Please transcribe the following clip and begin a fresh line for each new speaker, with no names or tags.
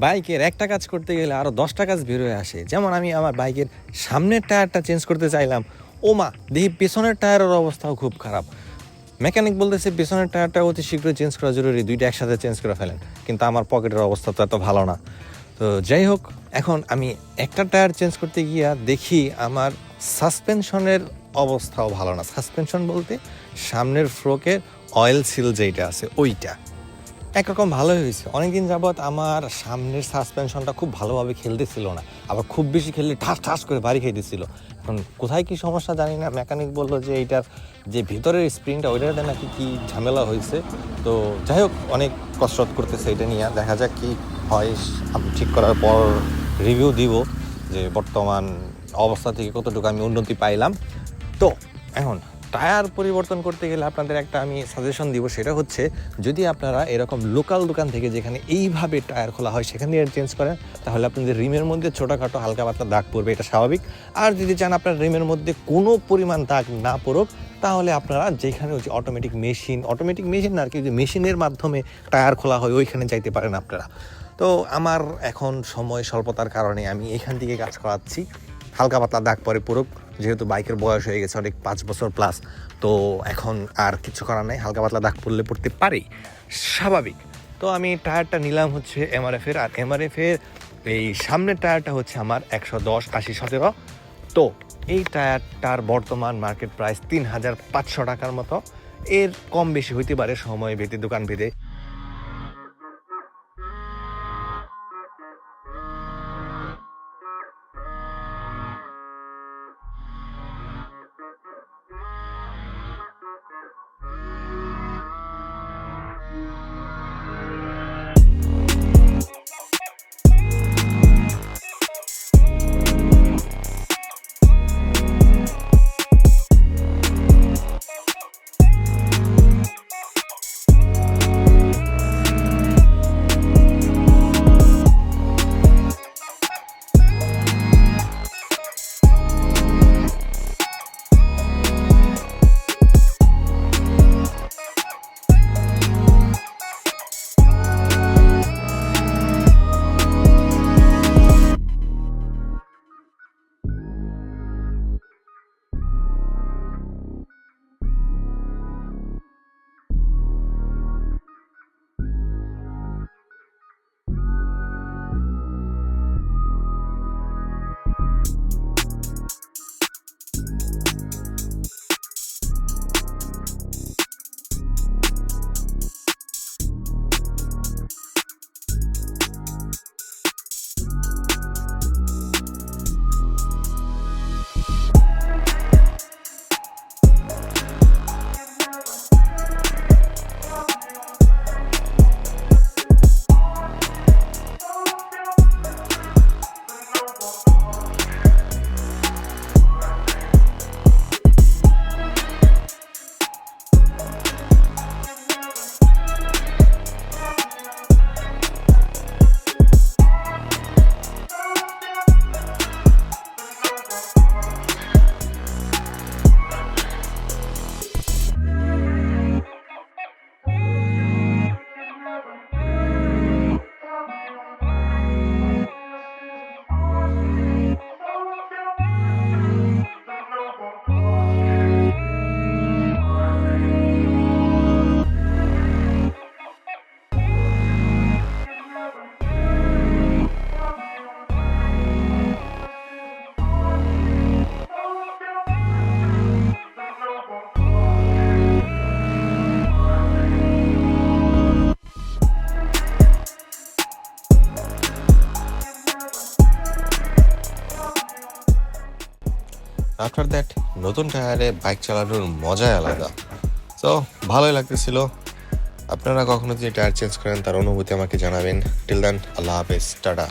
বাইকের একটা কাজ করতে গেলে আরও 10টা কাজ বের হয়ে আসে। যেমন আমি আমার বাইকের সামনের টায়ারটা চেঞ্জ করতে চাইলাম, ওমা দেখি পেছনের টায়ারের অবস্থাও খুব খারাপ। মেকানিক বলতেছে পেছনের টায়ারটা অতি শীঘ্রই চেঞ্জ করা জরুরি, দুইটা একসাথে চেঞ্জ করে ফেলেন। কিন্তু আমার পকেটের অবস্থা তো এত ভালো না। তো যাই হোক, এখন আমি একটা টায়ার চেঞ্জ করতে গিয়া দেখি আমার সাসপেনশনের অবস্থাও ভালো না। সাসপেনশন বলতে সামনের ফ্রোকের অয়েল সিল যেইটা আছে ওইটা একরকম ভালোই হয়েছে। অনেকদিন যাবৎ আমার সামনের সাসপেনশনটা খুব ভালোভাবে খেলতেছিল না, আবার খুব বেশি খেললে ঠাস ঠাস করে বাড়ি খাইতেছিল। এখন কোথায় কি সমস্যা জানি না, মেকানিক বললো যে এইটার যে ভিতরের স্প্রিংটা ওইটাতে নাকি কি ঝামেলা হয়েছে। তো যাই হোক, অনেক কসরত করতেছে এটা নিয়ে, দেখা যাক কি হয়। আমি ঠিক করার পর রিভিউ দিব যে বর্তমান অবস্থা থেকে কতটুকু আমি উন্নতি পাইলাম। তো এখন টায়ার পরিবর্তন করতে গেলে আপনাদের একটা আমি সাজেশন দিব, সেটা হচ্ছে যদি আপনারা এরকম লোকাল দোকান থেকে যেখানে এইভাবে টায়ার খোলা হয় সেখান থেকে চেঞ্জ করেন, তাহলে আপনাদের রিমের মধ্যে ছোটোখাটো হালকা পাতলা দাগ পড়বে, এটা স্বাভাবিক। আর যদি চান আপনার রিমের মধ্যে কোনো পরিমাণ দাগ না পড়ুক, তাহলে আপনারা যেখানে হচ্ছে অটোমেটিক মেশিন না আর কি, যে মেশিনের মাধ্যমে টায়ার খোলা হয় ওইখানে যাইতে পারেন আপনারা। তো আমার এখন সময় স্বল্পতার কারণে আমি এখান থেকে কাজ করাচ্ছি। হালকা পাতলা দাগ পরে পড়ুক, যেহেতু বাইকের বয়স হয়ে গেছে অনেক, 5 বছর প্লাস, তো এখন আর কিছু করার নাই। হালকা পাতলা দাগ পড়লে পড়তে পারেই, স্বাভাবিক। তো আমি টায়ারটা নিলাম হচ্ছে এমআরএফের, আর এমআরএফের এই সামনের টায়ারটা হচ্ছে আমার 110/80/17। তো এই টায়ারটার বর্তমান মার্কেট প্রাইস 3500 টাকার মতো। এর কম বেশি হইতে পারে সময় ভেদে, দোকান ভেদে। আফটার দ্যাট নতুন টায়ারে বাইক চালানোর মজাই আলাদা। তো ভালোই লাগতেছিল। আপনারা কখনো যদি টায়ার চেঞ্জ করেন তার অনুভূতি আমাকে জানাবেন। টিল দেন, আল্লাহ হাফেজ, টাটা।